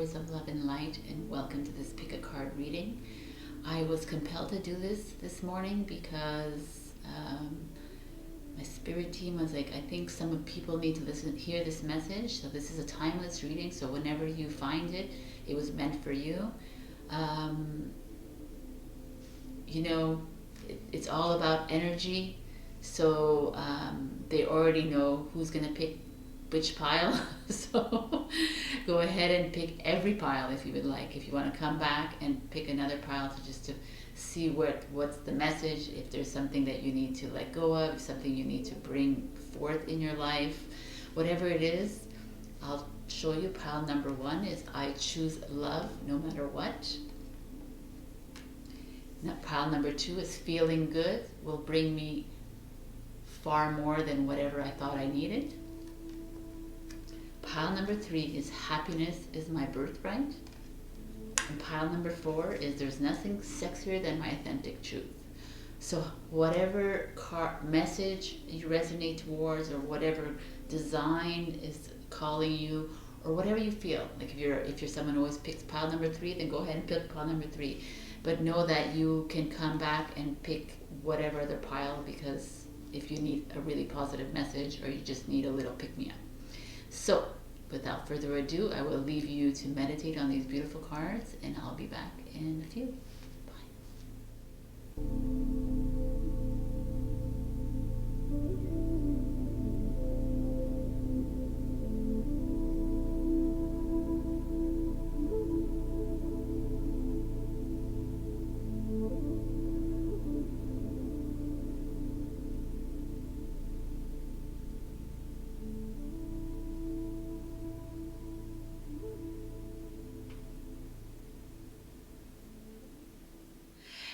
powers of love and light, and welcome to this pick a card reading. I was compelled to do this morning because my spirit team was like, I think some people need to hear this message. So this is a timeless reading, so whenever you find it, it was meant for you. You know, it's all about energy, so they already know who's going to pick which pile. So go ahead and pick every pile if you would like. If you want to come back and pick another pile to see what's the message, if there's something that you need to let go of, something you need to bring forth in your life, whatever it is, I'll show you. Pile number 1 is I choose love no matter what. Now, pile number 2 is feeling good will bring me far more than whatever I thought I needed. Pile number 3 is happiness is my birthright. And pile number 4 is there's nothing sexier than my authentic truth. So whatever message you resonate towards, or whatever design is calling you, or whatever you feel, like if you're someone who always picks pile number 3, then go ahead and pick pile number 3. But know that you can come back and pick whatever other pile, because if you need a really positive message, or you just need a little pick-me-up. So without further ado, I will leave you to meditate on these beautiful cards, and I'll be back in a few. Bye.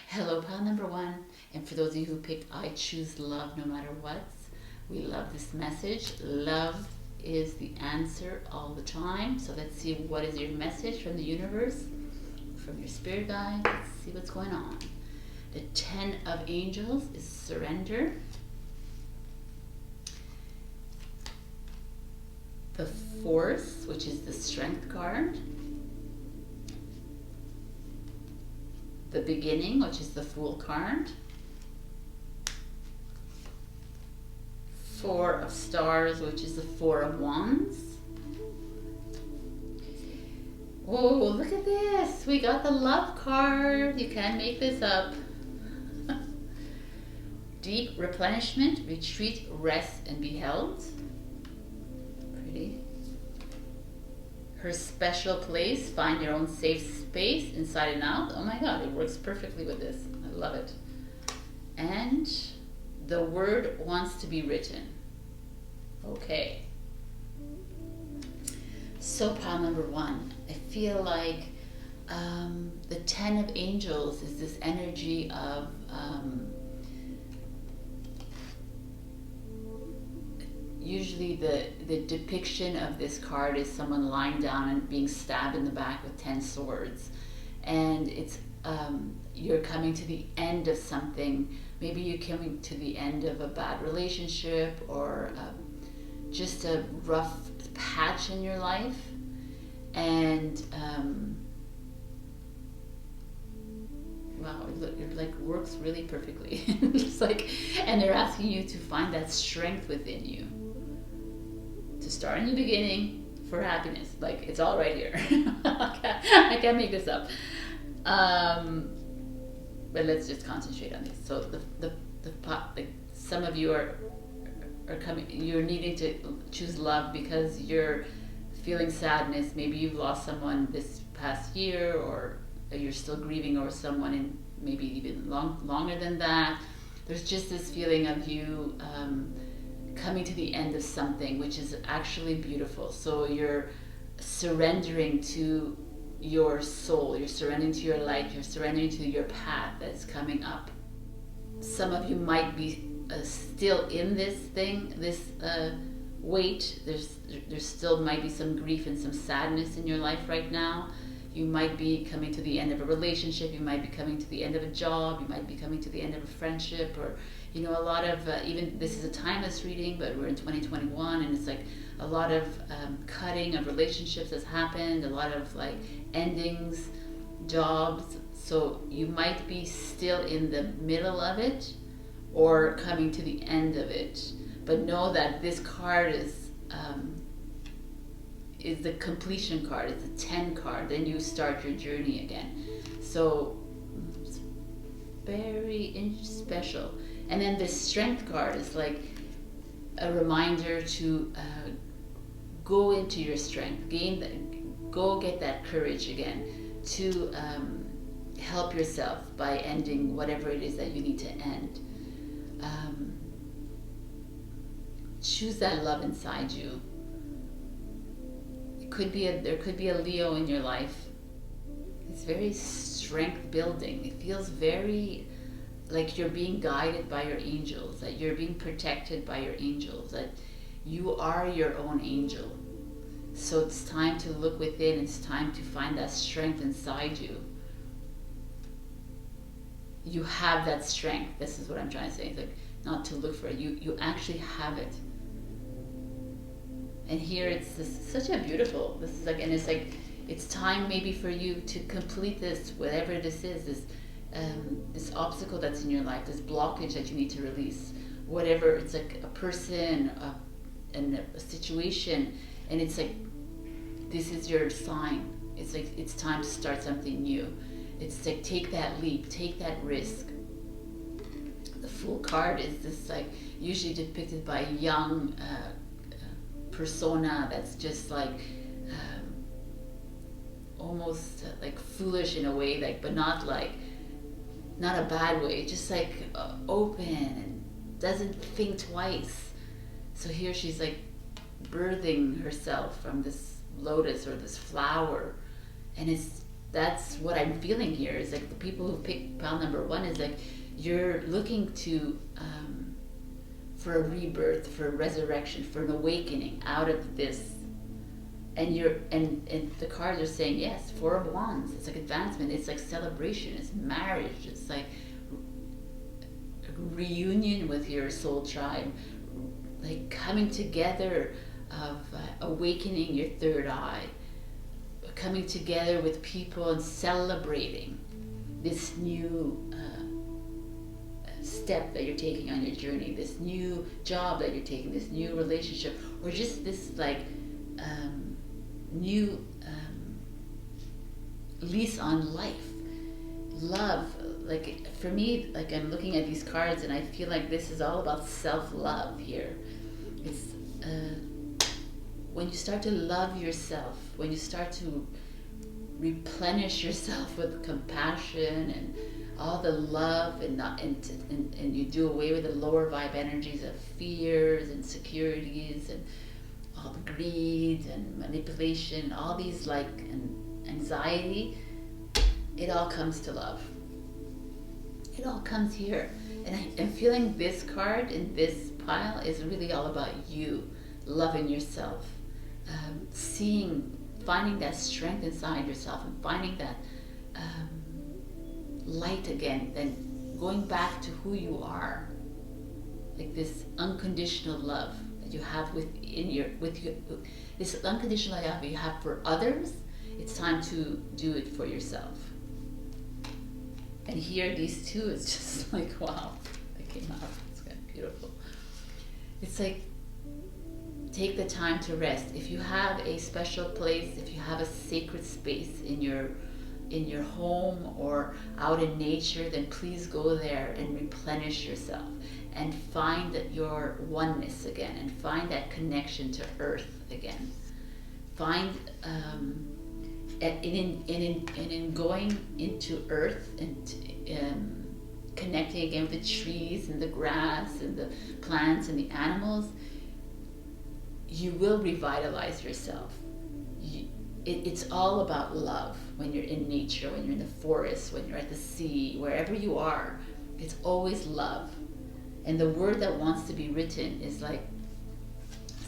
Hello, pile number 1, and for those of you who picked I choose love no matter what, we love this message. Love is the answer all the time. So let's see, what is your message from the universe, from your spirit guide? Let's see what's going on. The 10 of Angels is surrender. The Force, which is the Strength card. The Beginning, which is the Fool card. 4 of Stars, which is the 4 of Wands. Oh, look at this. We got the Love card. You can't make this up. Deep replenishment, retreat, rest, and be held. Pretty. Her special place, find your own safe space inside and out. Oh my God, it works perfectly with this. I love it. And the word wants to be written. Okay. So pile number 1, I feel like the 10 of Angels is this energy of usually the depiction of this card is someone lying down and being stabbed in the back with 10 swords. And it's you're coming to the end of something. Maybe you're coming to the end of a bad relationship, or just a rough patch in your life. And wow, it like works really perfectly. Just like, and they're asking you to find that strength within you, to start a new beginning for happiness. Like, it's all right here. I can't make this up. But let's just concentrate on this. So some of you are coming. You're needing to choose love because you're feeling sadness. Maybe you've lost someone this past year, or you're still grieving over someone, and maybe even longer than that. There's just this feeling of you coming to the end of something, which is actually beautiful. So you're surrendering to your soul, you're surrendering to your light, you're surrendering to your path that's coming up. Some of you might be still in this thing, this weight. There's still might be some grief and some sadness in your life right now. You might be coming to the end of a relationship, you might be coming to the end of a job, you might be coming to the end of a friendship, or you know, a lot of even this is a timeless reading, but we're in 2021, and it's like a lot of cutting of relationships has happened, a lot of like endings, jobs. So you might be still in the middle of it or coming to the end of it, but know that this card is the completion card. It's a 10 card. Then you start your journey again. So it's very special. And then the strength card is like a reminder to go into your strength, go get that courage again to help yourself by ending whatever it is that you need to end. Choose that love inside you. There could be a Leo in your life. It's very strength building. It feels very like you're being guided by your angels, that you're being protected by your angels, that you are your own angel. So it's time to look within. It's time to find that strength inside you. You have that strength. This is what I'm trying to say. It's like not to look for it. You actually have it. And here it's such a beautiful. This is like, and it's like it's time maybe for you to complete this, whatever this is, this obstacle that's in your life, this blockage that you need to release, whatever. It's like a person, a situation, and it's like this is your sign. It's like it's time to start something new. It's like take that leap, take that risk. The Fool card is this like usually depicted by a young persona that's just like almost like foolish in a way, like, but not a bad way, just like open and doesn't think twice. So here she's like birthing herself from this lotus or this flower, and that's what I'm feeling here. Is like the people who pick pile number 1 is like you're looking to for a rebirth, for a resurrection, for an awakening out of this. And and the cards are saying yes, 4 of Wands. It's like advancement. It's like celebration. It's marriage. It's like reunion with your soul tribe, like coming together of awakening your third eye, coming together with people and celebrating this new step that you're taking on your journey, this new job that you're taking, this new relationship, or just this like new lease on life, love. Like for me, like I'm looking at these cards and I feel like this is all about self-love here. It's when you start to love yourself, when you start to replenish yourself with compassion and all the love, and you do away with the lower vibe energies of fears and insecurities and all the greed and manipulation, all these like anxiety, it all comes to love. It all comes here. And I'm feeling this card in this pile is really all about you, loving yourself, finding that strength inside yourself and finding that light again, then going back to who you are, like this unconditional love that you have this unconditional love you have for others. It's time to do it for yourself. And here, these two, it's just like, wow, that came out. It's kind of beautiful. It's like, take the time to rest. If you have a special place, if you have a sacred space in your home or out in nature, then please go there and replenish yourself and find your oneness again and find that connection to earth again. Find in going into earth and connecting again with the trees and the grass and the plants and the animals, you will revitalize yourself. It's all about love when you're in nature, when you're in the forest, when you're at the sea, wherever you are. It's always love. And the word that wants to be written is like,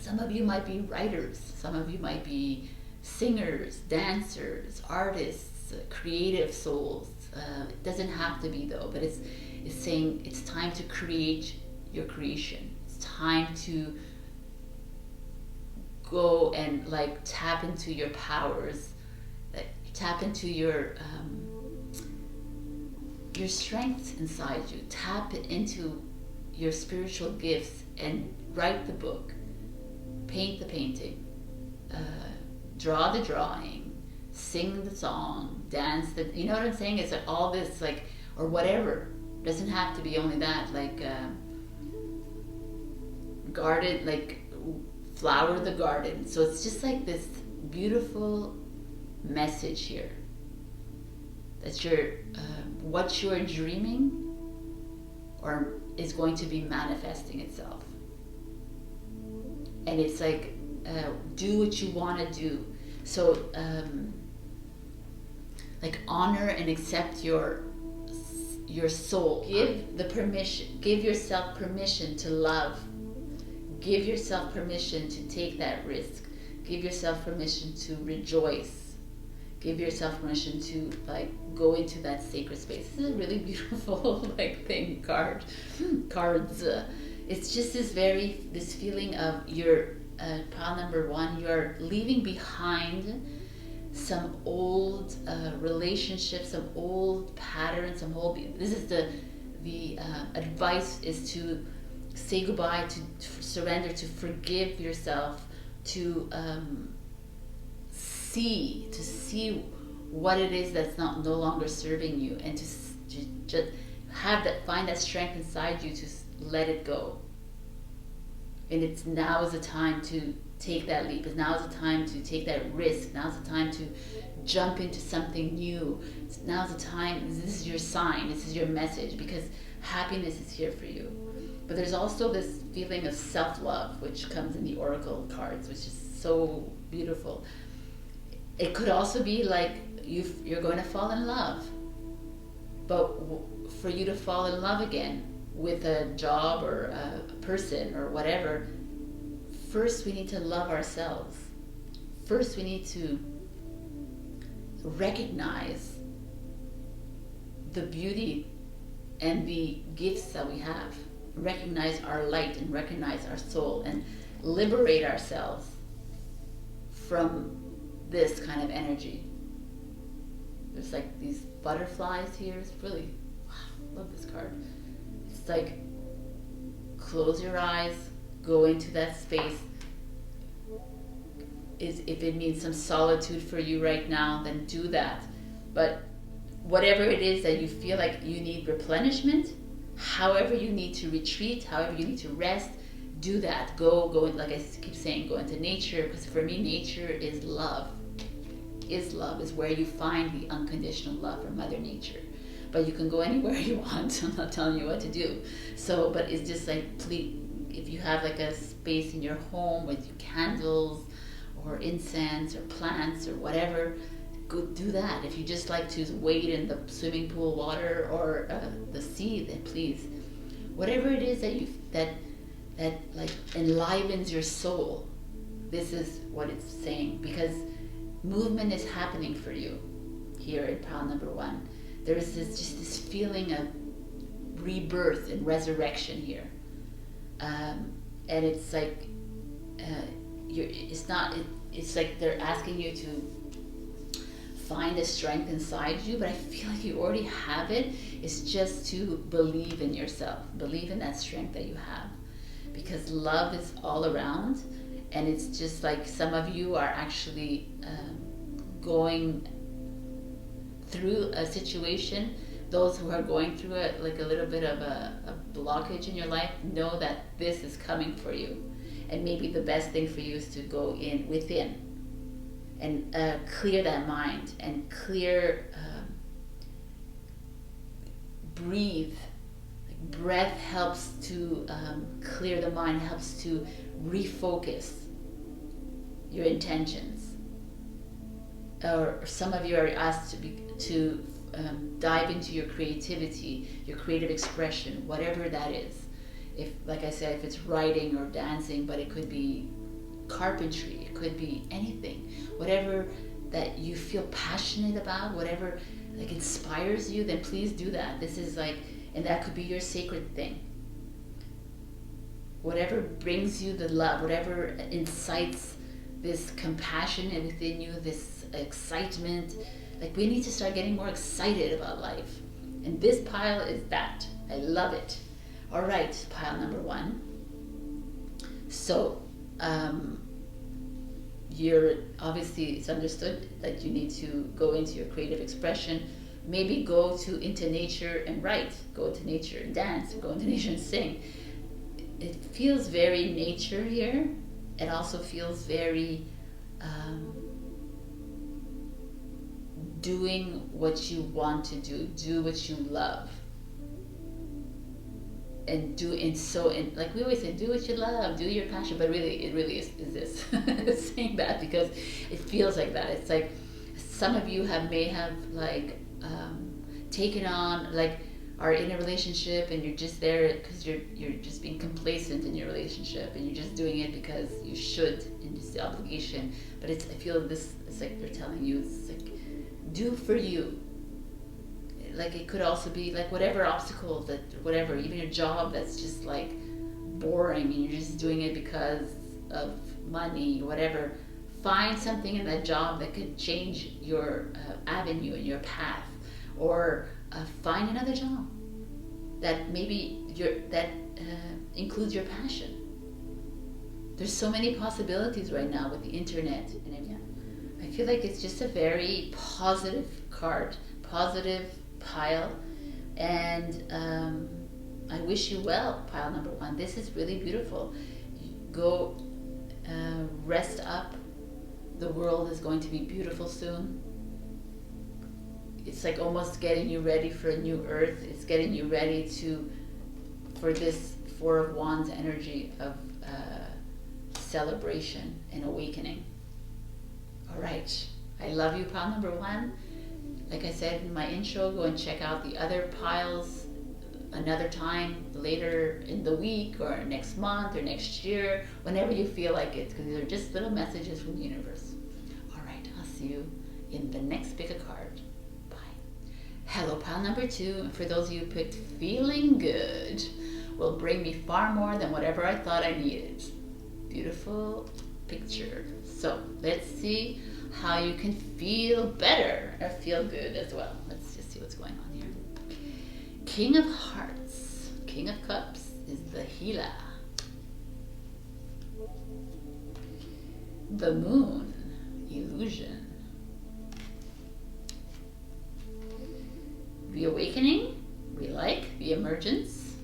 some of you might be writers, some of you might be singers, dancers, artists, creative souls. It doesn't have to be though, but is saying it's time to create your creation. It's time to go and like tap into your powers, like tap into your strengths inside you, tap into your spiritual gifts and write the book, paint the painting, draw the drawing, sing the song, dance the, you know what I'm saying? It's like all this, like, or whatever. Doesn't have to be only that, like garden, like flower the garden. So it's just like this beautiful message here that you're what you're dreaming or is going to be manifesting itself. And it's like do what you want to do. So like honor and accept your soul. Give yourself permission to love. Give yourself permission to take that risk. Give yourself permission to rejoice. Give yourself permission to like go into that sacred space. This is a really beautiful like thing, cards. It's just this feeling of your pile number 1, you're leaving behind some old relationships, some old patterns, this is the advice is to say goodbye, to surrender, to forgive yourself, to see what it is that's no longer serving you, and to just find that strength inside you to let it go. And now is the time to take that leap. Now is the time to take that risk. Now is the time to jump into something new. Now is the time. This is your sign. This is your message, because happiness is here for you. But there's also this feeling of self-love, which comes in the oracle cards, which is so beautiful. It could also be like you're going to fall in love, but for you to fall in love again with a job or a person or whatever, first we need to love ourselves. First we need to recognize the beauty and the gifts that we have, recognize our light and recognize our soul, and liberate ourselves from this kind of energy. There's like these butterflies here. It's really, wow, love this card. It's like, close your eyes, go into that space. If it means some solitude for you right now, then do that. But whatever it is that you feel like you need replenishment, however you need to retreat, however you need to rest, do that. Go, like I keep saying, go into nature, because for me, nature is love. Is where you find the unconditional love from Mother Nature. But you can go anywhere you want. I'm not telling you what to do. So, but it's just like, please, if you have like a space in your home with candles or incense or plants or whatever, go do that. If you just like to wade in the swimming pool water or the sea, then please, whatever it is that like enlivens your soul, this is what it's saying, because movement is happening for you here in pile number 1. There is this feeling of rebirth and resurrection here, and it's like it's like they're asking you to find a strength inside you, but I feel like you already have it. It's just to believe in yourself, believe in that strength that you have, because love is all around. And it's just like some of you are actually going through a situation. Those who are going through it, like a little bit of a blockage in your life, know that this is coming for you. And maybe the best thing for you is to go within and clear that mind and breathe. Like breath helps to clear the mind, helps to refocus your intentions. Or some of you are asked to dive into your creativity, your creative expression, whatever that is. If, like I said, if it's writing or dancing, but it could be carpentry, it could be anything, whatever that you feel passionate about, whatever like inspires you, then please do that. This is like, And that could be your sacred thing. Whatever brings you the love, whatever incites this compassion within you, this excitement. Like, we need to start getting more excited about life. And this pile is that. I love it. All right, pile number 1. So, you're obviously, it's understood that you need to go into your creative expression. Maybe go into nature and write. Go into nature and dance. Go into nature and sing. It feels very nature here. It also feels very doing what you want to do what you love. And like we always say, do what you love, do your passion, but really, it really is this saying that because it feels like that. It's like some of you may have like taken on, like, are in a relationship and you're just there because you're just being complacent in your relationship and you're just doing it because you should and it's the obligation. But I feel this, it's like they're telling you, it's like, do for you. Like, it could also be like whatever obstacle that, whatever, even your job that's just like boring and you're just doing it because of money, whatever. Find something in that job that could change your avenue and your path, or find another job that maybe includes your passion. There's so many possibilities right now with the internet, and I feel like it's just a very positive card, positive pile, and I wish you well, pile number 1. This is really beautiful. Go rest up. The world is going to be beautiful soon. It's like almost getting you ready for a new earth. It's getting you ready for this 4 of Wands energy of celebration and awakening. All right, I love you, pile number 1. Like I said in my intro, go and check out the other piles another time, later in the week or next month or next year, whenever you feel like it, because these are just little messages from the universe. All right, I'll see you in the next pick a card. Bye. Hello, pile number 2. And for those of you who picked feeling good, will bring me far more than whatever I thought I needed. Beautiful picture. So let's see how you can feel better or feel good as well. Let's just see what's going on here. King of Hearts, King of Cups is the healer. The Moon, illusion. The Awakening, we like the emergence.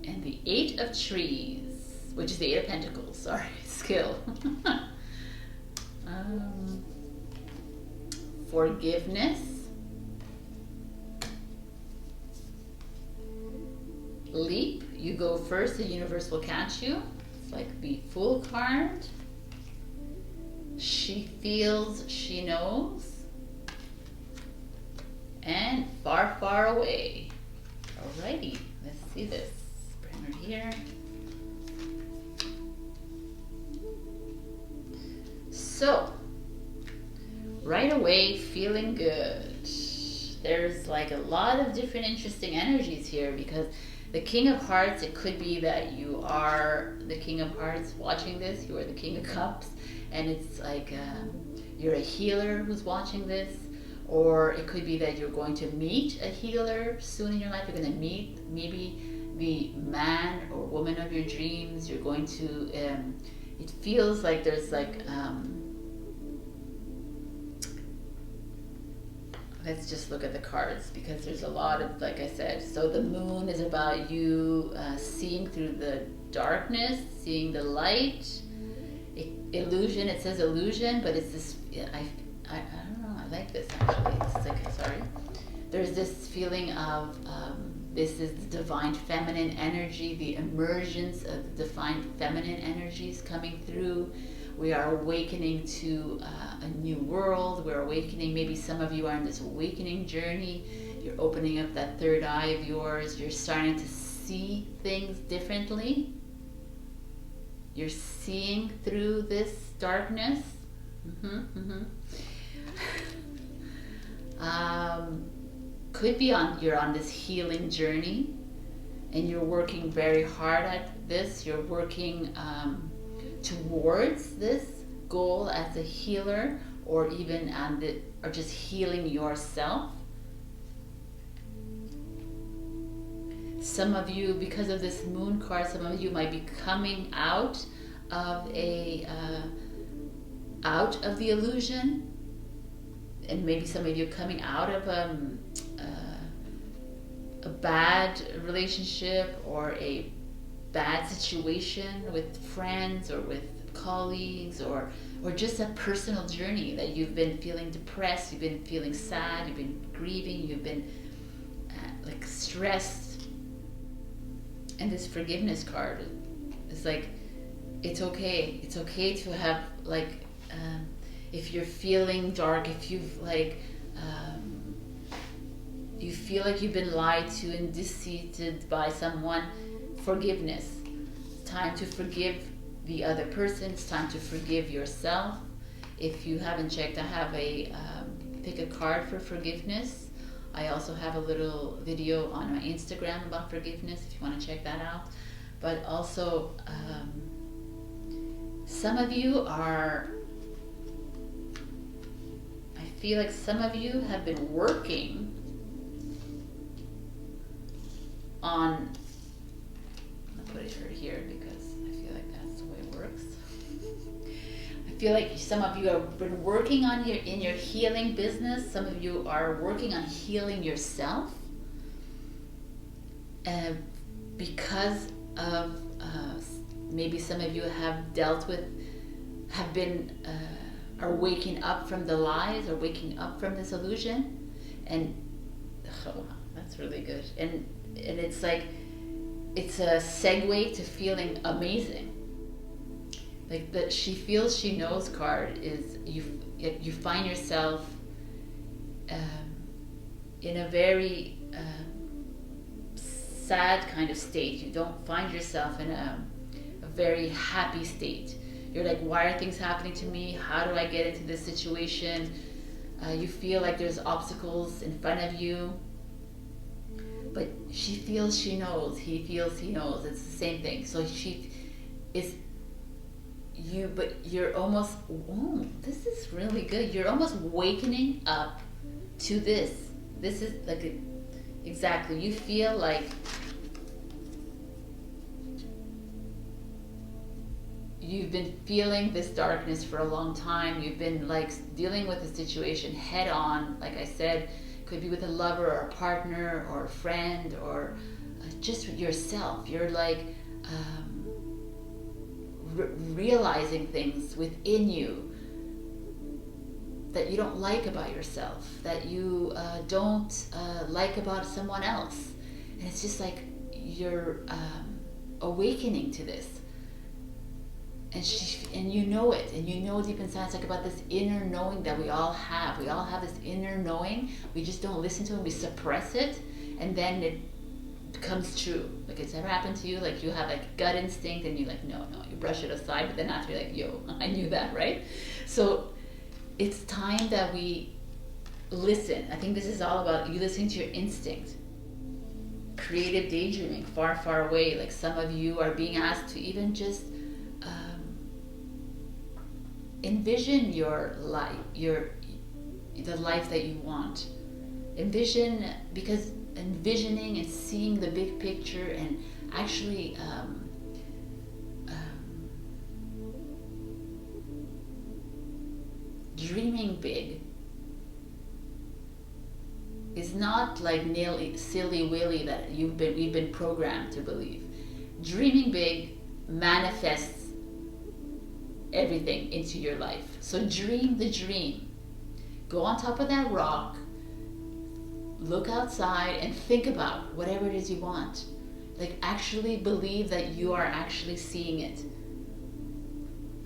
And the 8 of Trees, which is the 8 of Pentacles, sorry, skill. Forgiveness. Leap, you go first, the universe will catch you. It's like the Fool card. She feels, she knows. And far, far away. Alrighty, let's see this. Bring her here. So, right away, feeling good. There's like a lot of different interesting energies here because the King of Hearts, it could be that you are the King of Hearts watching this, you are the King of Cups, and it's like you're a healer who's watching this, or it could be that you're going to meet a healer soon in your life. You're going to meet maybe the man or woman of your dreams. You're going to, it feels like there's like, let's just look at the cards because there's a lot of, like I said, so the Moon is about you seeing through the darkness, seeing the light. Illusion, it says illusion, but it's this, I don't know, I like this actually. It's like, sorry. There's this feeling of, this is the divine feminine energy, the emergence of the divine feminine energies coming through. We are awakening to a new world. We're awakening, maybe some of you are in this awakening journey. You're opening up that third eye of yours. You're starting to see things differently. You're seeing through this darkness. could be you're on this healing journey, and you're working very hard at this. You're working towards this goal as a healer, or even or just healing yourself. Some of you, because of this moon card, some of you might be coming out of out of the illusion, and maybe some of you coming out of a bad relationship or a bad situation with friends or with colleagues, or just a personal journey that you've been feeling depressed, you've been feeling sad, you've been grieving, you've been like stressed. And this forgiveness card is like, it's okay to have like, if you're feeling dark, if you've like you feel like you've been lied to and deceived by someone, forgiveness. It's time to forgive the other person. It's time to forgive yourself. If you haven't checked, I have a pick a card for forgiveness. I also have a little video on my Instagram about forgiveness if you want to check that out. But also, some of you I feel like some of you have been working on, I'm going to put it here because I feel like that's the way it works. I feel like some of you have been working on in your healing business. Some of you are working on healing yourself, because of maybe some of you have are waking up from the lies, or waking up from this illusion, and that's really good. And it's like, it's a segue to feeling amazing. Like the she feels she knows card is you find yourself in a very sad kind of state. You don't find yourself in a very happy state. You're like, why are things happening to me? How do I get into this situation? You feel like there's obstacles in front of you. But she feels she knows. He feels he knows. It's the same thing. So she is you, but you're almost, oh, this is really good. You're almost wakening up to this. This is like exactly. You feel like you've been feeling this darkness for a long time. You've been like dealing with the situation head on. Like I said, could be with a lover or a partner or a friend, or just yourself. You're like realizing things within you that you don't like about yourself, that you don't like about someone else. And it's just like you're awakening to this. And you know it, and you know deep inside. It's like about this inner knowing that we all have. We all have this inner knowing. We just don't listen to it. We suppress it, and then it becomes true. Like, it's ever happened to you? Like, you have like gut instinct, and you're like, no, you brush it aside. But then after, you're like, yo, I knew that, right? So it's time that we listen. I think this is all about you listening to your instinct. Creative daydreaming, far, far away. Like, some of you are being asked to even just envision your life, the life that you want. Envision, because envisioning and seeing the big picture and actually dreaming big is not like silly willy that we've been programmed to believe. Dreaming big manifests everything into your life. So dream the dream. Go on top of that rock, look outside, and think about whatever it is you want. Like, actually believe that you are actually seeing it.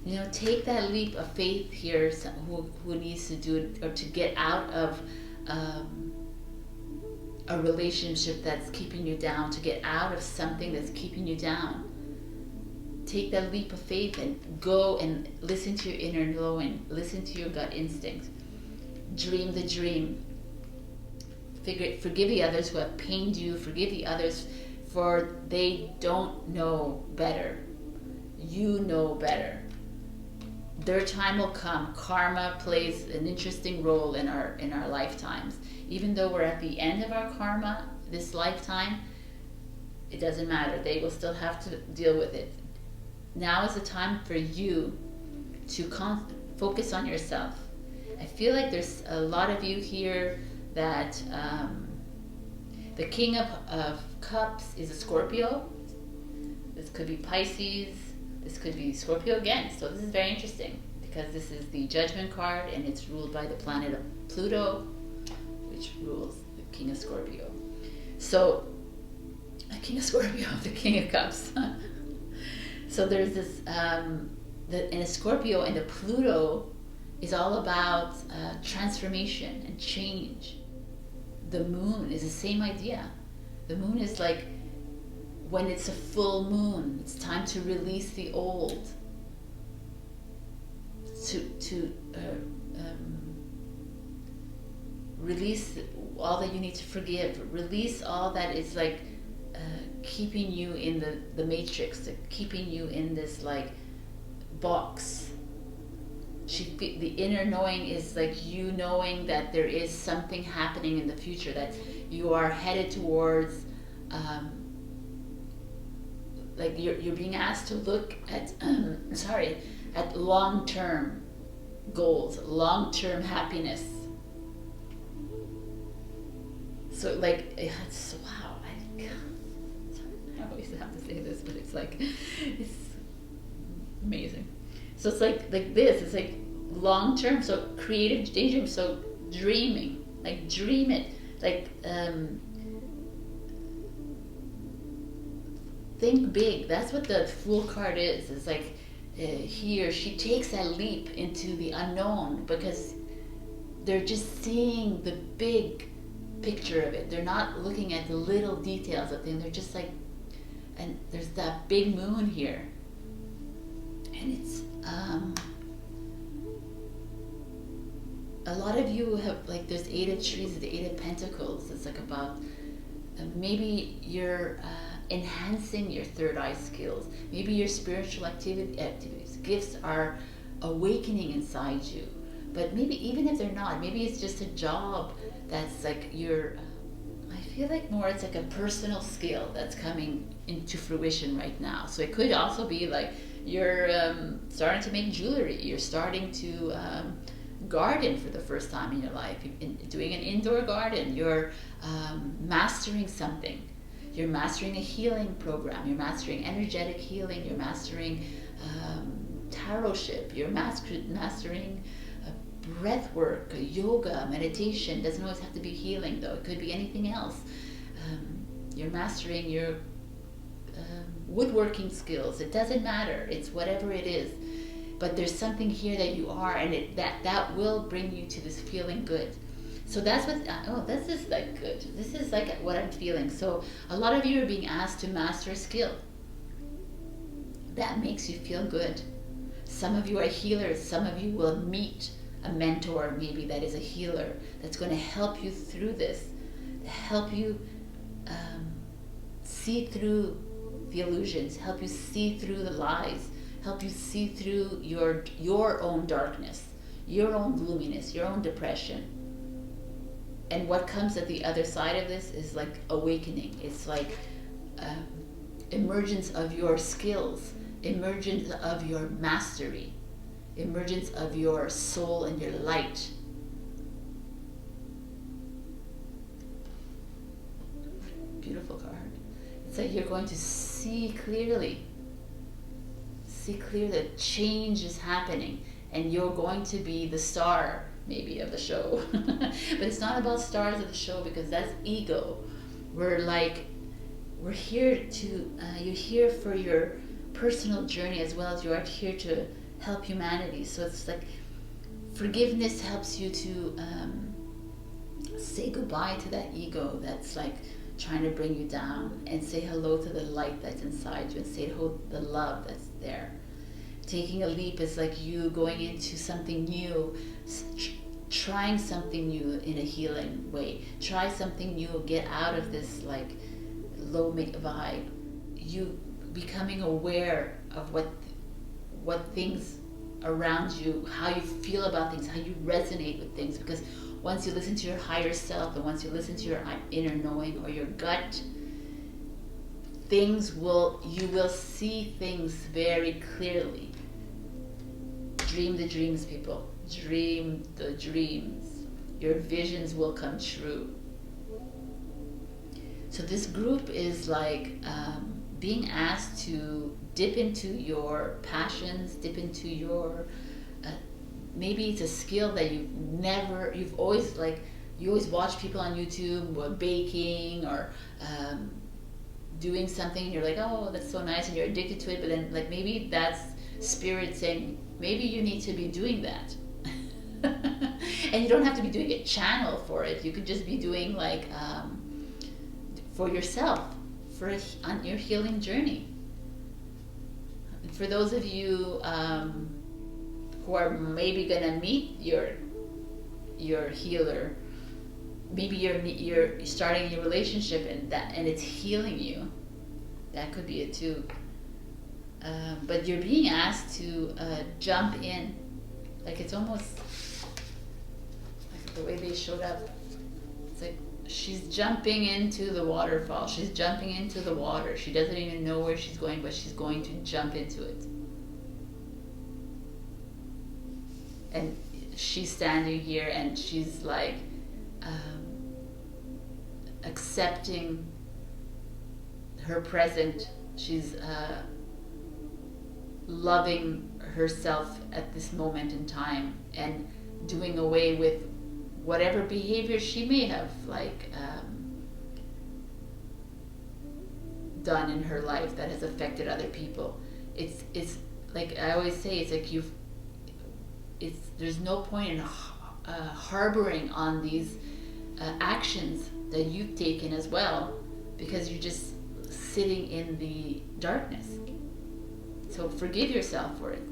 You know, take that leap of faith here. Who needs to do it, or to get out of a relationship that's keeping you down, to get out of something that's keeping you down. Take that leap of faith and go and listen to your inner knowing, listen to your gut instinct. Dream the dream. forgive the others who have pained you. Forgive the others, for they don't know better. You know better. Their time will come. Karma plays an interesting role in our lifetimes. Even though we're at the end of our karma this lifetime, it doesn't matter. They will still have to deal with it. Now is the time for you to focus on yourself. I feel like there's a lot of you here that the King of Cups is a Scorpio. This could be Pisces. This could be Scorpio again. So this is very interesting because this is the Judgment card and it's ruled by the planet of Pluto, which rules the King of Scorpio. So, the King of Scorpio, the King of Cups. So there's this, in a Scorpio and a Pluto is all about transformation and change. The moon is the same idea. The moon is like, when it's a full moon, it's time to release the old, to release all that you need to forgive, release all that is like keeping you in the matrix, keeping you in this like box. The inner knowing is like you knowing that there is something happening in the future, that you are headed towards like you're being asked to look at at long-term goals, long-term happiness. So like it's wow, I always have to say this, but it's like it's amazing. So it's like this, it's like long-term, so creative daydream, so dreaming, like dream it, like think big. That's what the Fool card is. It's like he or she takes that leap into the unknown because they're just seeing the big picture of it. They're not looking at the little details of things. They're just like, and there's that big moon here, and it's a lot of you have like there's 8 of trees, the 8 of pentacles. It's like about maybe you're enhancing your third eye skills. Maybe your spiritual activities, gifts are awakening inside you. But maybe even if they're not, maybe it's just a job that's like I feel like more it's like a personal skill that's coming into fruition right now. So it could also be like you're starting to make jewelry, you're starting to garden for the first time in your life, doing an indoor garden, you're mastering something. You're mastering a healing program, you're mastering energetic healing, you're mastering tarotship, you're mastering breath work, yoga, meditation. Doesn't always have to be healing though, it could be anything else. You're mastering your woodworking skills. It doesn't matter, it's whatever it is. But there's something here that you are, and that will bring you to this feeling good. So that's what, this is like good. This is like what I'm feeling. So a lot of you are being asked to master a skill. That makes you feel good. Some of you are healers. Some of you will meet a mentor maybe that is a healer that's going to help you through this, to help you see through the illusions, help you see through the lies, help you see through your own darkness, your own gloominess, your own depression. And what comes at the other side of this is like awakening. It's like emergence of your skills, emergence of your mastery, emergence of your soul and your light. Beautiful card. It's like you're going to see clearly that change is happening, and you're going to be the star maybe of the show. But it's not about stars of the show, because that's ego. We're here to you're here for your personal journey as well as you are here to help humanity. So it's like forgiveness helps you to say goodbye to that ego that's like trying to bring you down, and say hello to the light that's inside you, and say hello to the love that's there. Taking a leap is like you going into something new, trying something new in a healing way. Try something new, get out of this like low vibe. You becoming aware of what things around you, how you feel about things, how you resonate with things. Because once you listen to your higher self, and once you listen to your inner knowing or your gut, you will see things very clearly. Dream the dreams, people. Dream the dreams. Your visions will come true. So this group is like being asked to dip into your passions, dip into your, maybe it's a skill that you always watch people on YouTube baking or doing something, and you're like, oh, that's so nice, and you're addicted to it, but then like maybe that's spirit saying, maybe you need to be doing that. And you don't have to be doing a channel for it. You could just be doing like for yourself, on your healing journey. And for those of you who are maybe gonna meet your healer, maybe you're starting a relationship and it's healing you. That could be it too. But you're being asked to jump in. Like it's almost like the way they showed up. It's like she's jumping into the waterfall. She's jumping into the water. She doesn't even know where she's going, but she's going to jump into it. And she's standing here and she's like accepting her present. She's loving herself at this moment in time and doing away with whatever behavior she may have done in her life that has affected other people. It's like I always say, it's like there's no point in harboring on these actions that you've taken as well, because you're just sitting in the darkness. So forgive yourself for it,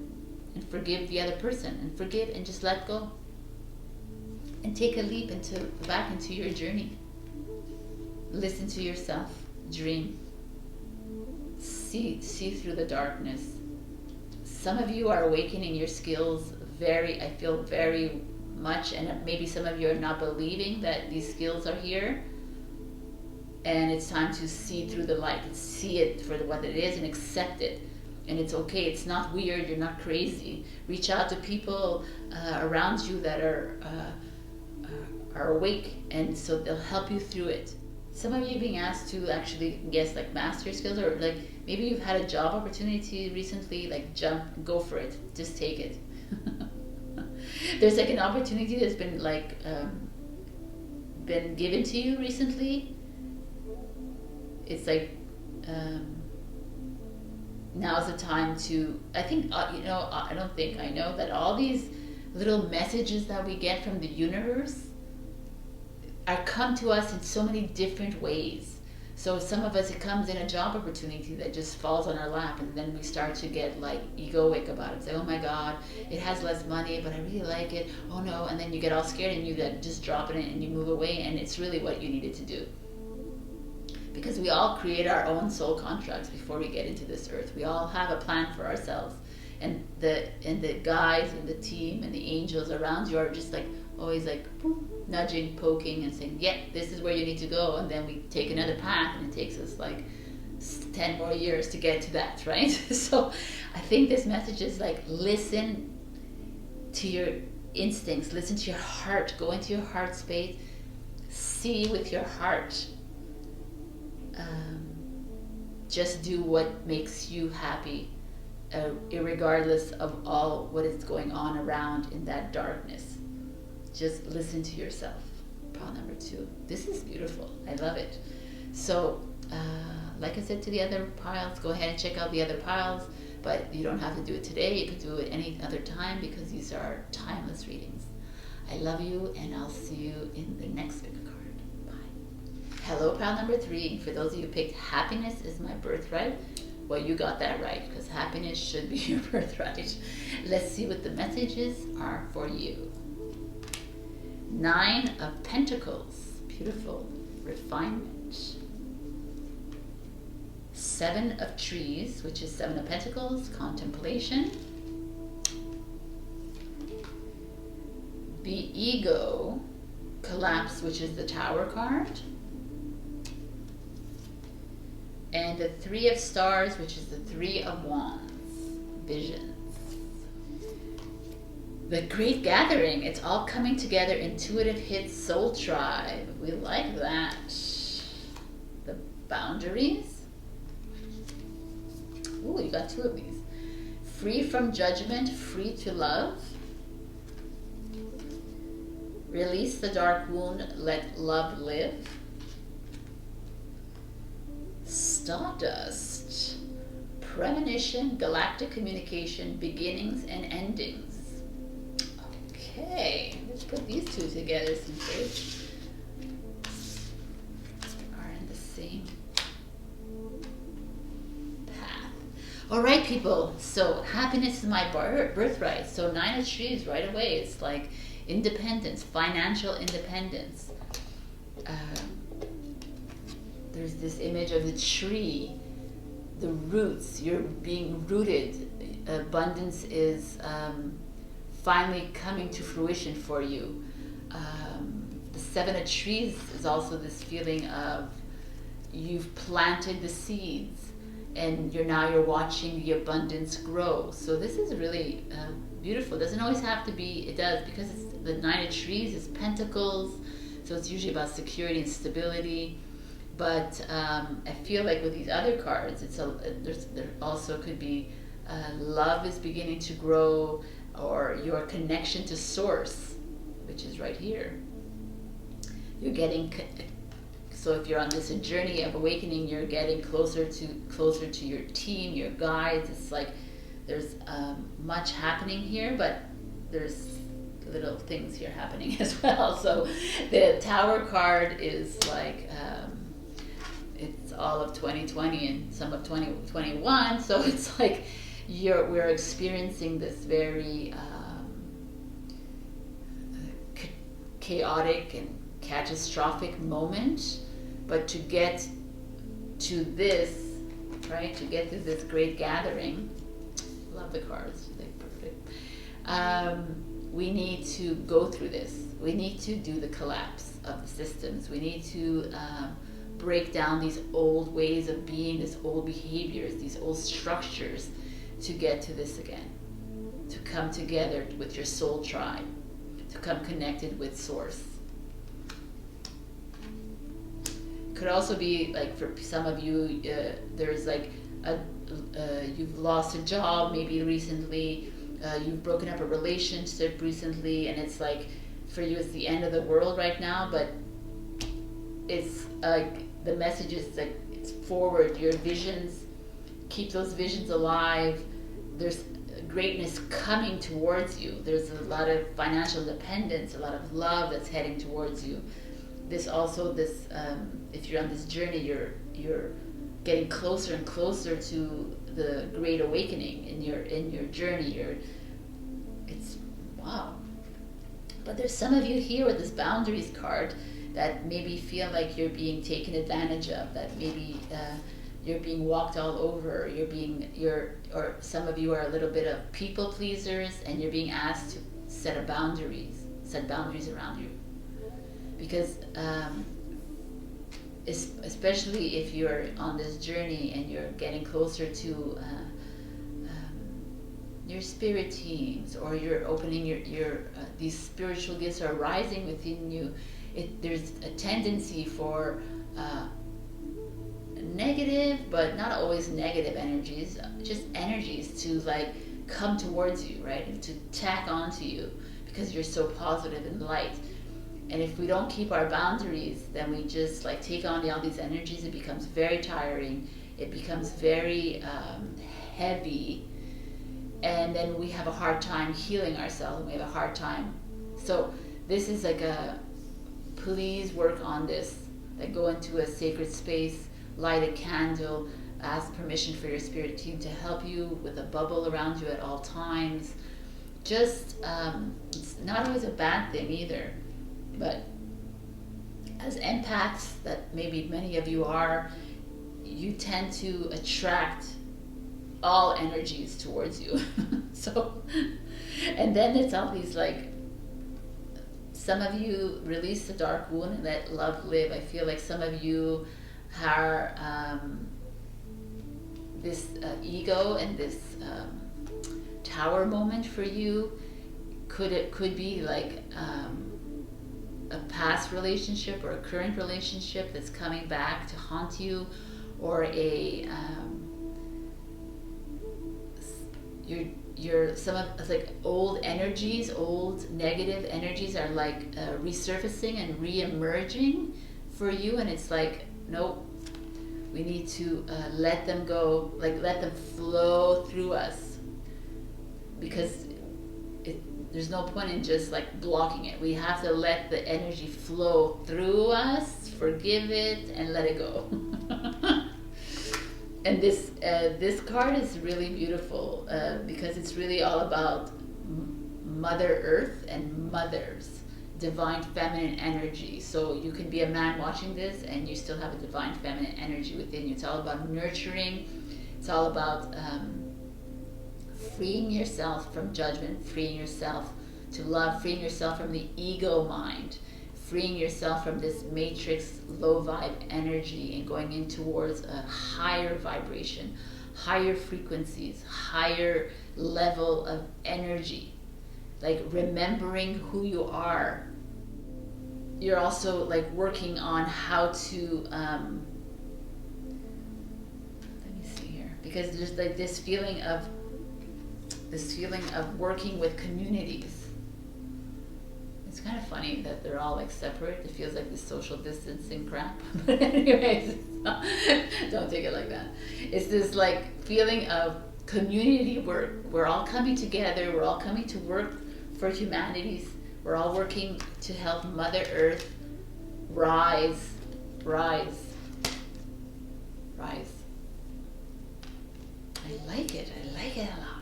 and forgive the other person, and forgive and just let go, and take a leap back into your journey. Listen to yourself, dream, see through the darkness. Some of you are awakening your skills I feel very much, and maybe some of you are not believing that these skills are here, and it's time to see through the light and see it for what it is and accept it. And it's okay, it's not weird, you're not crazy. Reach out to people around you that are awake, and so they'll help you through it. Some of you being asked to actually like master your skills, or like maybe you've had a job opportunity recently, like go for it, just take it. There's like an opportunity that's been been given to you recently. It's like now's the time to, I think, I know that all these little messages that we get from the universe are come to us in so many different ways. So some of us, it comes in a job opportunity that just falls on our lap, and then we start to get like egoic about it. Say, oh my God, it has less money, but I really like it. Oh no, and then you get all scared and you just drop it and you move away, and it's really what you needed to do. Because we all create our own soul contracts before we get into this earth. We all have a plan for ourselves, and the guides and the team and the angels around you are just like always like boop, nudging, poking, and saying, yeah, this is where you need to go. And then we take another path, and it takes us like 10 more years to get to that, right? So I think this message is like, listen to your instincts, listen to your heart, go into your heart space, see with your heart. Just do what makes you happy, irregardless of all what is going on around in that darkness. Just listen to yourself. Pile number 2. This is beautiful. I love it. So, like I said to the other piles, go ahead and check out the other piles, but you don't have to do it today. You can do it any other time, because these are timeless readings. I love you, and I'll see you in the next pick a card. Bye. Hello, pile number 3. For those of you who picked happiness is my birthright, well, you got that right, because happiness should be your birthright. Let's see what the messages are for you. Nine of Pentacles, beautiful, refinement. Seven of Trees, which is Seven of Pentacles, contemplation. The Ego, collapse, which is the Tower card. And the Three of Stars, which is the Three of Wands, visions. The Great Gathering, it's all coming together, intuitive hits, soul tribe. We like that. The Boundaries. Ooh, you got two of these. Free from judgment, free to love. Release the dark wound, let love live. Stardust. Premonition, galactic communication, beginnings and endings. Okay, let's put these two together since they are in the same path. All right, people, so happiness is my birthright. So Nine of Trees right away, it's like independence, financial independence. There's this image of the tree, the roots, you're being rooted. Abundance is finally coming to fruition for you. The Seven of Trees is also this feeling of you've planted the seeds and you're watching the abundance grow. So this is really beautiful. It doesn't always have to be, it does, because it's the Nine of Trees is Pentacles, so it's usually about security and stability. But I feel like with these other cards, there also could be love is beginning to grow, or your connection to source, which is right here. You're getting, so if you're on this journey of awakening, you're getting closer to your team, your guides. It's like there's much happening here, but there's little things here happening as well. So the Tower card is like, it's all of 2020 and some of 2021. So it's like we're experiencing this very chaotic and catastrophic moment, but to get to this, right? To get to this great gathering. Love the cards, they're perfect. We need to go through this. We need to do the collapse of the systems. We need to break down these old ways of being, these old behaviors, these old structures, to get to this again. To come together with your soul tribe, to come connected with source. Could also be like for some of you, there's like you've lost a job maybe recently, you've broken up a relationship recently, and it's like for you it's the end of the world right now, but it's like the message is like it's forward, your visions, keep those visions alive. There's greatness coming towards you. There's a lot of financial independence, a lot of love that's heading towards you. This also, if you're on this journey, you're getting closer and closer to the great awakening in your journey. It's wow. But there's some of you here with this Boundaries card that maybe feel like you're being taken advantage of, that maybe you're being walked all over, or some of you are a little bit of people pleasers, and you're being asked to set boundaries around you. Because especially if you're on this journey and you're getting closer to your spirit teams, or you're opening your these spiritual gifts are rising within you, there's a tendency for negative, but not always negative energies, just energies to like come towards you, right? And to tack onto you because you're so positive and light. And if we don't keep our boundaries, then we just like take on all these energies. It becomes very tiring. It becomes very heavy. And then we have a hard time healing ourselves. And we have a hard time. So this is like please work on this. Like go into a sacred space, light a candle, ask permission for your spirit team to help you with a bubble around you at all times. Just, it's not always a bad thing either. But as empaths, that maybe many of you are, you tend to attract all energies towards you. So, and then it's all these like, some of you release the dark wound and let love live. I feel like some of you are this ego and this tower moment for you. Could be like a past relationship or a current relationship that's coming back to haunt you, or a your some of like old energies, old negative energies are like resurfacing and re-emerging for you, and it's like, nope, we need to let them go, like let them flow through us, because there's no point in just like blocking it. We have to let the energy flow through us, forgive it, and let it go. And this card is really beautiful because it's really all about Mother Earth and mothers, divine feminine energy. So you can be a man watching this and you still have a divine feminine energy within you. It's all about nurturing. It's all about freeing yourself from judgment, freeing yourself to love, freeing yourself from the ego mind, freeing yourself from this matrix low vibe energy and going in towards a higher vibration, higher frequencies, higher level of energy, like remembering who you are. You're also like working on how to let me see here, because there's like this feeling of working with communities. It's kind of funny that they're all like separate. It feels like this social distancing crap. But anyways, don't take it like that. It's this like feeling of community work. We're all coming together. We're all coming to work for humanities. We're all working to help Mother Earth rise, rise, rise. I like it a lot.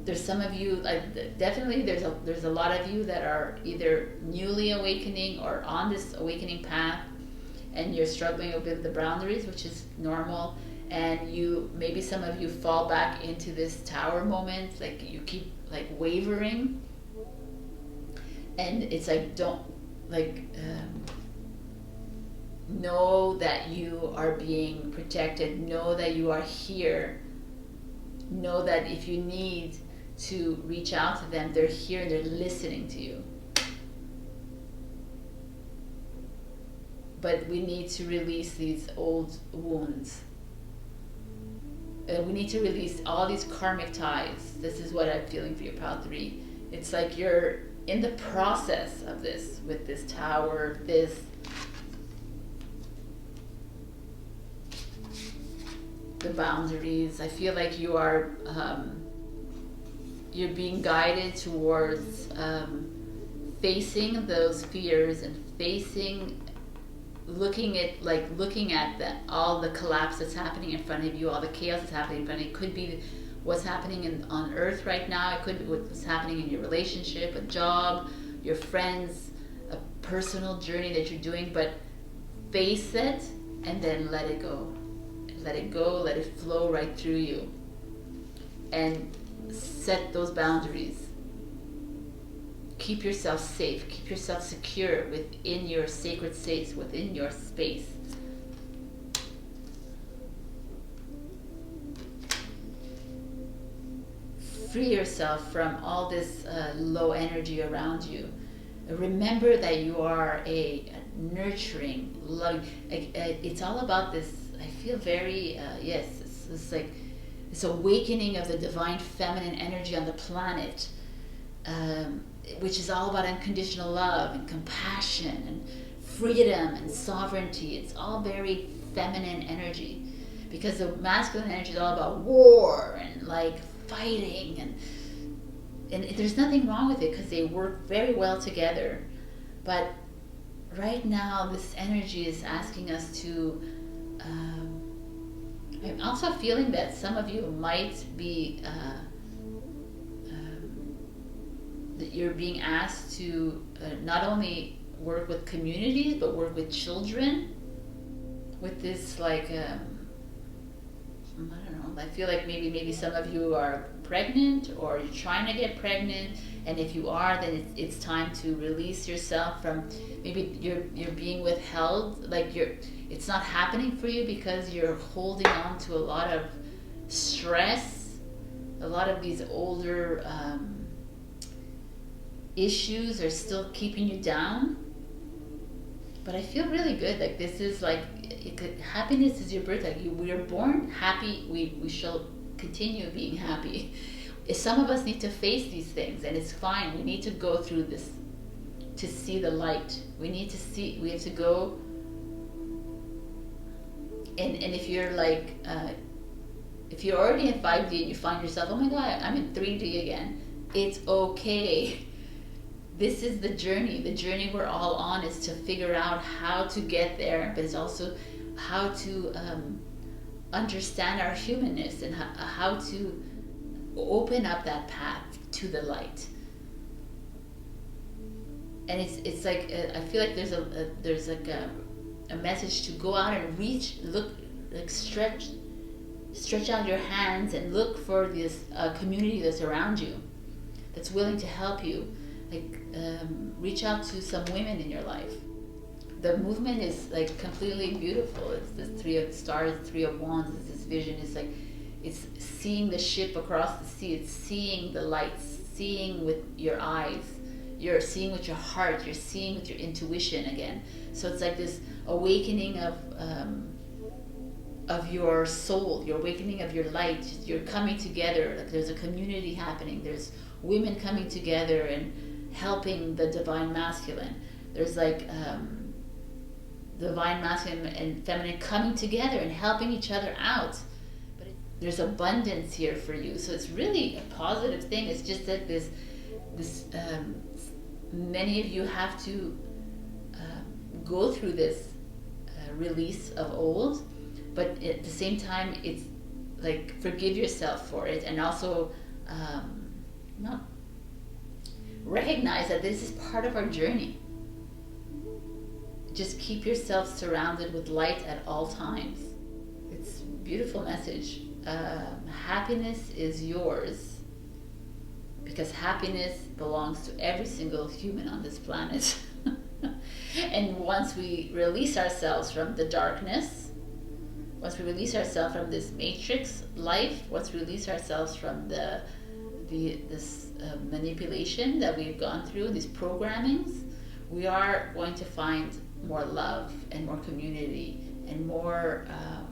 There's some of you, like definitely there's a lot of you that are either newly awakening or on this awakening path, and you're struggling with the boundaries, which is normal. And maybe some of you fall back into this tower moment, like you keep like wavering, and it's like, don't like know that you are being protected, know that you are here, know that if you need to reach out to them, they're here and they're listening to you. But we need to release these old wounds. We need to release all these karmic ties. This is what I'm feeling for your Pile 3. It's like you're in the process of this, with this tower, the boundaries. I feel like you are, you're being guided towards facing those fears and looking at all the collapse that's happening in front of you, all the chaos that's happening in front of you. It could be what's happening on Earth right now. It could be what's happening in your relationship, a job, your friends, a personal journey that you're doing. But face it and then let it go. Let it go, let it flow right through you. And set those boundaries. Keep yourself safe, keep yourself secure within your sacred space, within your space. Free yourself from all this low energy around you. Remember that you are a nurturing, loving, it's all about this. I feel very, yes, it's like this awakening of the divine feminine energy on the planet, which is all about unconditional love and compassion and freedom and sovereignty. It's all very feminine energy, because the masculine energy is all about war and like fighting, and there's nothing wrong with it because they work very well together. But right now this energy is asking us to I'm also feeling that some of you might be you're being asked to not only work with communities, but work with children, with this like, I don't know, I feel like maybe some of you are pregnant or you're trying to get pregnant, and if you are, then it's time to release yourself from, maybe you're being withheld, like it's not happening for you because you're holding on to a lot of stress, a lot of these older issues are still keeping you down. But I feel really good, like this is like, happiness is your birthright. We are born happy, we shall continue being happy. Some of us need to face these things, and it's fine. We need to go through this to see the light. We have to go, and if you're like, if you're already in 5D and you find yourself, oh my God, I'm in 3D again, it's okay. This is the journey. The journey we're all on is to figure out how to get there, but it's also how to understand our humanness and how to open up that path to the light. And it's like, I feel like there's like a message to go out and reach, look, like stretch out your hands and look for this community that's around you, that's willing to help you. Like reach out to some women in your life. The movement is like completely beautiful. It's this 3 of stars, 3 of wands. It's this vision. It's like, it's seeing the ship across the sea. It's seeing the lights, seeing with your eyes. You're seeing with your heart. You're seeing with your intuition again. So it's like this awakening of your soul. Your awakening of your light. You're coming together. Like there's a community happening. There's women coming together and helping the divine masculine. There's like divine masculine and feminine coming together and helping each other out. But there's abundance here for you. So it's really a positive thing. It's just that this many of you have to go through this release of old, but at the same time, it's like forgive yourself for it, and also not recognize that this is part of our journey. Just keep yourself surrounded with light at all times. It's a beautiful message. Happiness is yours, because happiness belongs to every single human on this planet. And once we release ourselves from the darkness, once we release ourselves from this matrix life, once we release ourselves from this manipulation that we've gone through, these programmings, we are going to find more love and more community and more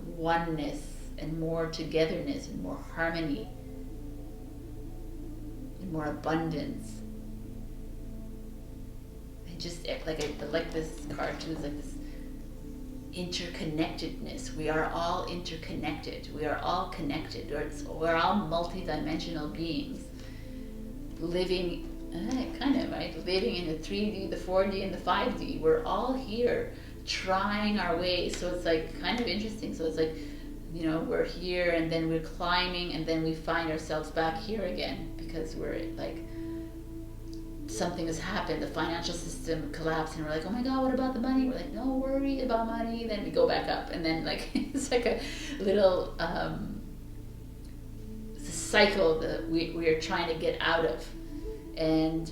oneness and more togetherness and more harmony and more abundance. And just like I like this card too, it's like this interconnectedness. We are all interconnected. We are all connected. We're all multi-dimensional beings living living in the 3D, the 4D, and the 5D. We're all here trying our way. So it's like kind of interesting. So it's like, you know, we're here and then we're climbing and then we find ourselves back here again because we're like, something has happened, the financial system collapsed, and we're like, oh my God, what about the money? We're like, no worry about money. Then we go back up, and then like it's like a little it's a cycle that we are trying to get out of. And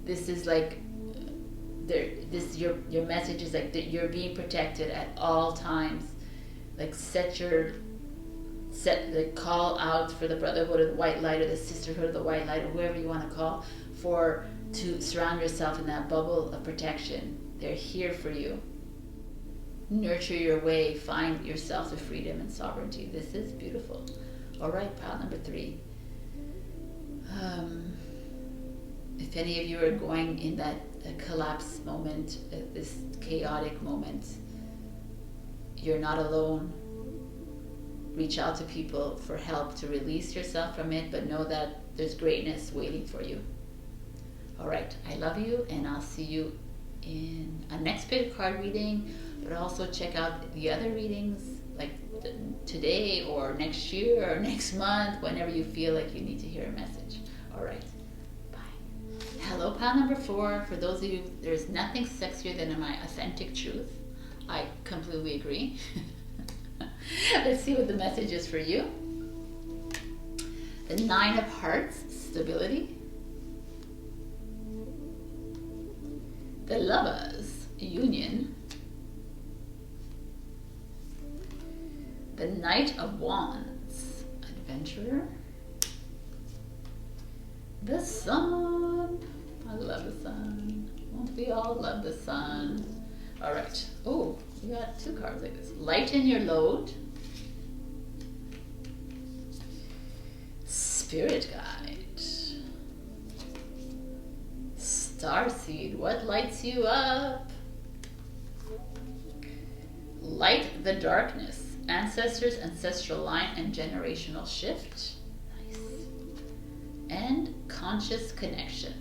this is like your message is like that you're being protected at all times. Like call out for the brotherhood of the white light or the sisterhood of the white light or whoever you want to call to surround yourself in that bubble of protection. They're here for you. Nurture your way, find yourself the freedom and sovereignty. This is beautiful. All right, pile number 3. If any of you are going in that collapse moment, this chaotic moment, you're not alone. Reach out to people for help to release yourself from it, but know that there's greatness waiting for you. All right, I love you, and I'll see you in a next big card reading, but also check out the other readings like today or next year or next month, whenever you feel like you need to hear a message. All right, Hello, pile number 4. For those of you, there's nothing sexier than my authentic truth. I completely agree. Let's see what the message is for you. The 9 of Hearts, stability. The Lovers, union. The Knight of Wands, adventurer. The Sun. I love the sun. Won't we all love the sun? All right. Oh, we got 2 cards like this. Lighten your load. Spirit guide. Starseed. What lights you up? Light the darkness. Ancestors, ancestral line, and generational shift. Nice. And conscious connection.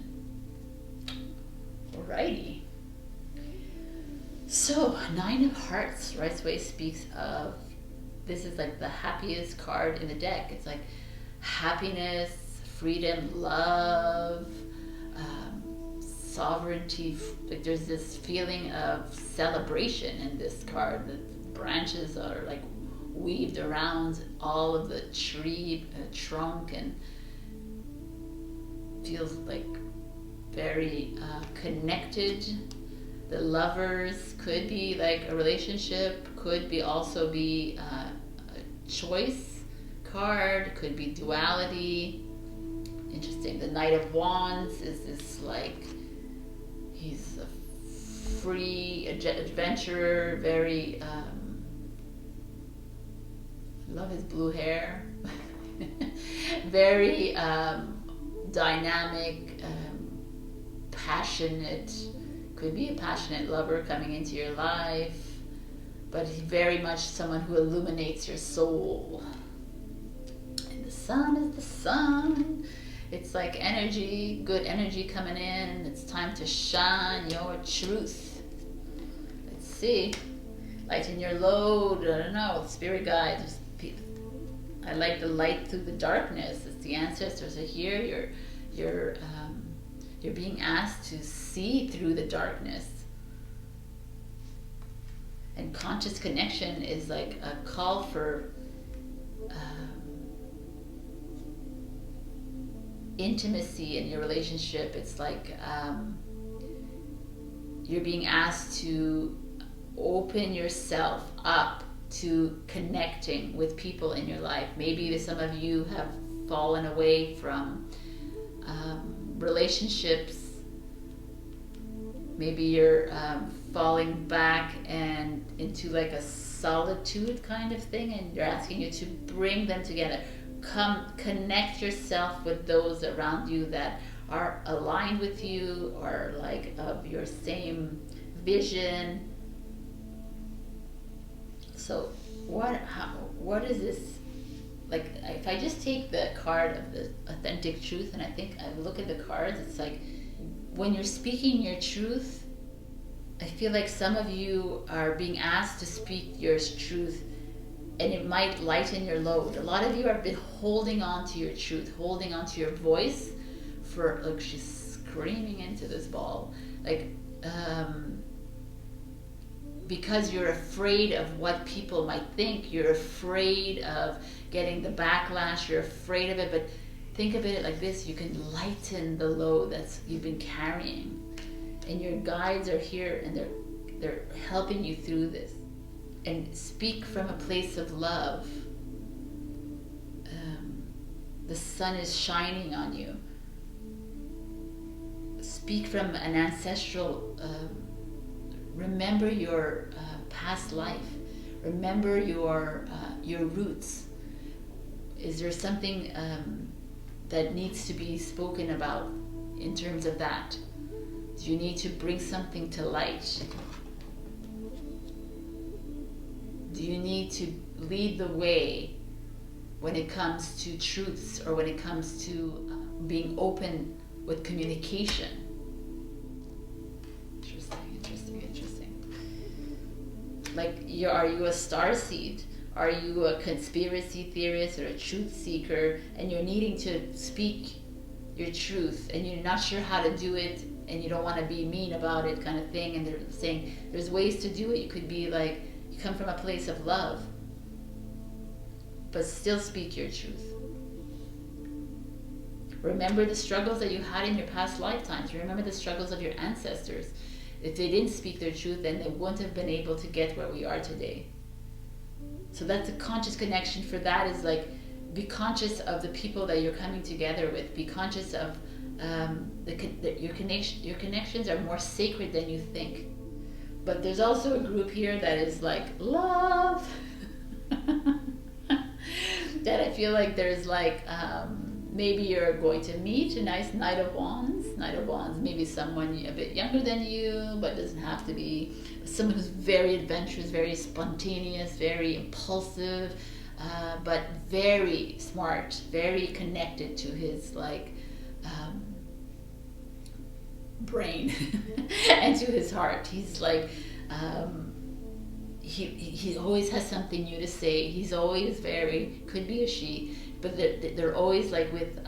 Alrighty. So, 9 of Hearts right away speaks of, this is like the happiest card in the deck. It's like happiness, freedom, love, sovereignty. Like there's this feeling of celebration in this card. The branches are like weaved around all of the tree trunk, and feels like very connected. The Lovers could be like a relationship, could be also be a choice card, could be duality. Interesting. The Knight of Wands is this like, he's a free adventurer, very love his blue hair. Very dynamic, passionate. Could be a passionate lover coming into your life, but he's very much someone who illuminates your soul. And the Sun is the sun. It's like energy, good energy coming in. It's time to shine your truth. Let's see. Lighten your load. I don't know. Spirit guides. I like the light through the darkness. It's the ancestors are here. You're being asked to see through the darkness. And conscious connection is like a call for intimacy in your relationship. It's like you're being asked to open yourself up to connecting with people in your life. Maybe some of you have fallen away from relationships. Maybe you're falling back and into like a solitude kind of thing, and they're asking you to bring them together. Come connect yourself with those around you that are aligned with you, or like of your same vision. So what is this? Like, if I just take the card of the authentic truth, and I think I look at the cards, it's like when you're speaking your truth, I feel like some of you are being asked to speak your truth, and it might lighten your load. A lot of you have been holding on to your truth, holding on to your voice for, look, she's screaming into this ball. Like, because you're afraid of what people might think, you're afraid of getting the backlash, you're afraid of it. But think of it like this: you can lighten the load that's you've been carrying, and your guides are here, and they're helping you through this. And speak from a place of love. The sun is shining on you. Speak from an ancestral. Remember your past life. Remember your roots. Is there something that needs to be spoken about in terms of that? Do you need to bring something to light? Do you need to lead the way when it comes to truths, or when it comes to being open with communication? Interesting. Like, are you a starseed? Are you a conspiracy theorist or a truth seeker, and you're needing to speak your truth, and you're not sure how to do it, and you don't want to be mean about it, kind of thing. And they're saying there's ways to do it. You could be like, you come from a place of love, but still speak your truth. Remember the struggles that you had in your past lifetimes. Remember the struggles of your ancestors. If they didn't speak their truth, then they wouldn't have been able to get where we are today. So that's a conscious connection. For that is like, be conscious of the people that you're coming together with. Be conscious of your connections are more sacred than you think. But there's also a group here that is like love. That I feel like there's like, maybe you're going to meet a nice Knight of Wands. Knight of Wands, maybe someone a bit younger than you, but doesn't have to be. Someone who's very adventurous, very spontaneous, very impulsive, but very smart, very connected to his like brain and to his heart. He's like, he always has something new to say. He's always very, could be a she, but they're always like with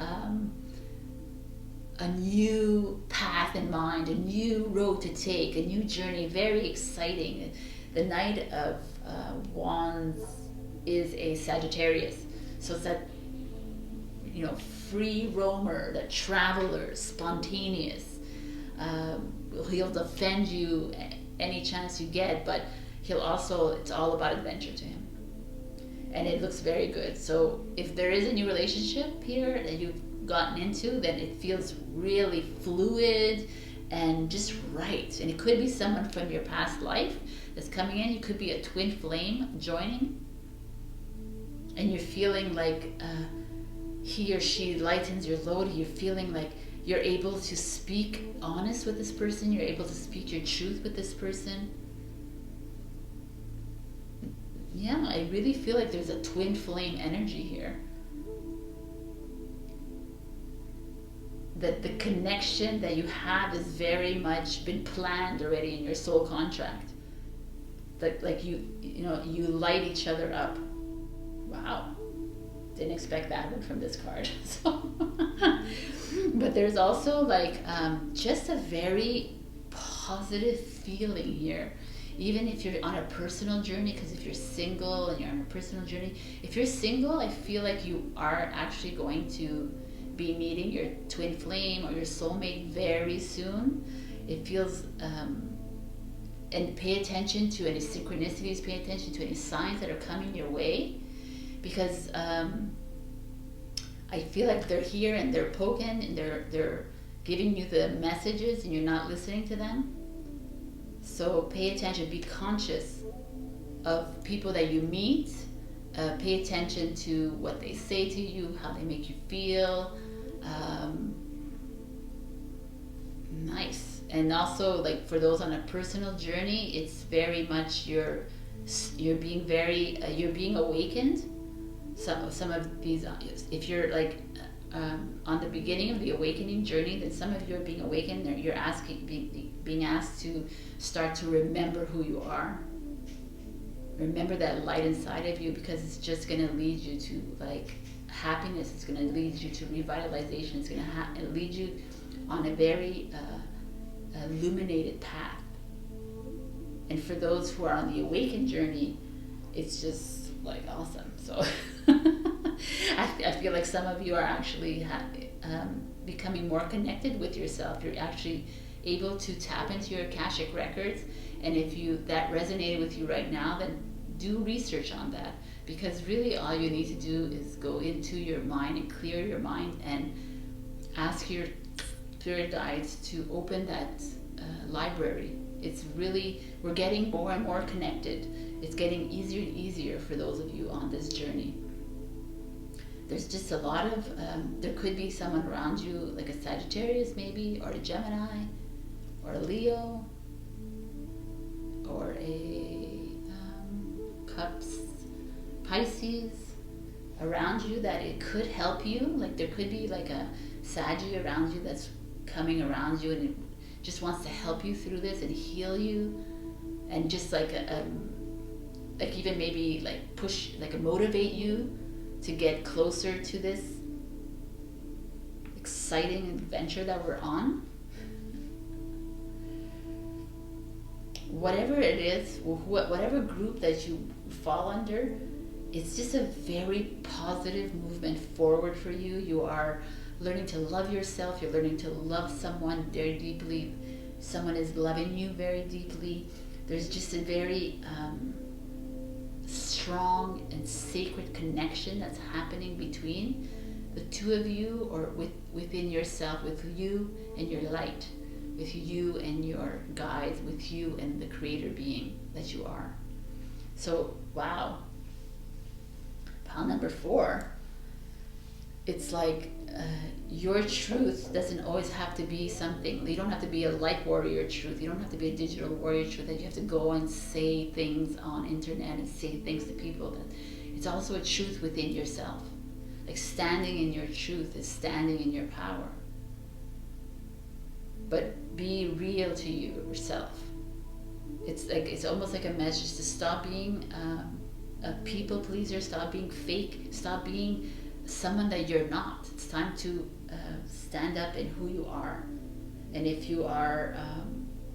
a new path in mind, a new road to take, a new journey, very exciting. The Knight of Wands is a Sagittarius, so it's that, you know, free roamer, that traveler, spontaneous. He'll defend you any chance you get, but he'll also, it's all about adventure to him. And it looks very good. So if there is a new relationship here that you've gotten into, then it feels really fluid and just right. And it could be someone from your past life that's coming in. You could be a twin flame joining. And you're feeling like he or she lightens your load. You're feeling like you're able to speak honest with this person. You're able to speak your truth with this person. Yeah, I really feel like there's a twin flame energy here. That the connection that you have has very much been planned already in your soul contract. That like you know, you light each other up. Wow. Didn't expect that one from this card. So but there's also like just a very positive feeling here. Even if you're on a personal journey, because if you're single and you're on a personal journey, if you're single, I feel like you are actually going to be meeting your twin flame or your soulmate very soon. It feels, and pay attention to any synchronicities, pay attention to any signs that are coming your way, because I feel like they're here and they're poking and they're giving you the messages and you're not listening to them. So pay attention, be conscious of people that you meet, pay attention to what they say to you, how they make you feel. Nice. And also, like, for those on a personal journey, it's very much you're being very you're being awakened. Some of these, if you're like on the beginning of the awakening journey, then some of you are being awakened, or you're being asked to start to remember who you are. Remember that light inside of you, because it's just going to lead you to like happiness. It's going to lead you to revitalization. It's going to lead you on a very illuminated path. And for those who are on the awakened journey, it's just like awesome. So I feel like some of you are actually becoming more connected with yourself. You're actually able to tap into your Akashic records, and if that resonated with you right now, then do research on that, because really all you need to do is go into your mind and clear your mind and ask your spirit guides to open that library. It's really, we're getting more and more connected. It's getting easier and easier for those of you on this journey. There's just a lot of, there could be someone around you, like a Sagittarius maybe, or a Gemini, or a Leo, or a Cups, Pisces around you, that it could help you. Like there could be like a Saggy around you that's coming around you, and it just wants to help you through this and heal you, and just like like even maybe like push, like motivate you to get closer to this exciting adventure that we're on. Whatever it is, whatever group that you fall under, it's just a very positive movement forward for you. You are learning to love yourself. You're learning to love someone very deeply. Someone is loving you very deeply. There's just a very strong and sacred connection that's happening between the two of you, or within yourself, with you and your light, with you and your guides, with you and the creator being that you are. So, wow. Pile number 4. It's like your truth doesn't always have to be something. You don't have to be a light warrior truth. You don't have to be a digital warrior truth that you have to go and say things on internet and say things to people. That it's also a truth within yourself. Like standing in your truth is standing in your power. But be real to yourself. It's almost like a message to stop being a people pleaser, stop being fake, stop being someone that you're not. It's time to stand up in who you are. And if you are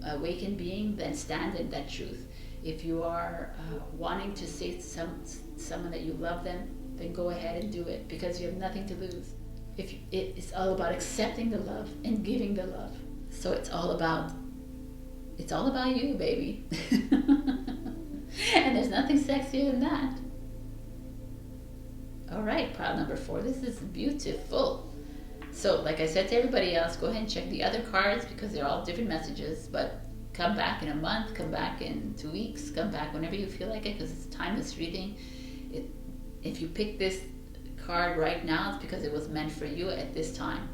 a awakened being, then stand in that truth. If you are wanting to say to someone that you love them, then go ahead and do it, because you have nothing to lose. It's all about accepting the love and giving the love. So it's all about you, baby. And there's nothing sexier than that. All right, pile number 4. This is beautiful. So, like I said to everybody else, go ahead and check the other cards, because they're all different messages. But come back in a month, come back in 2 weeks, come back whenever you feel like it, because it's timeless reading. If you pick this card right now, it's because it was meant for you at this time.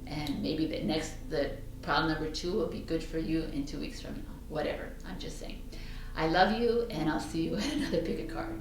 And maybe the pile number 2 will be good for you in 2 weeks from now. Whatever, I'm just saying. I love you, and I'll see you at another pick a card.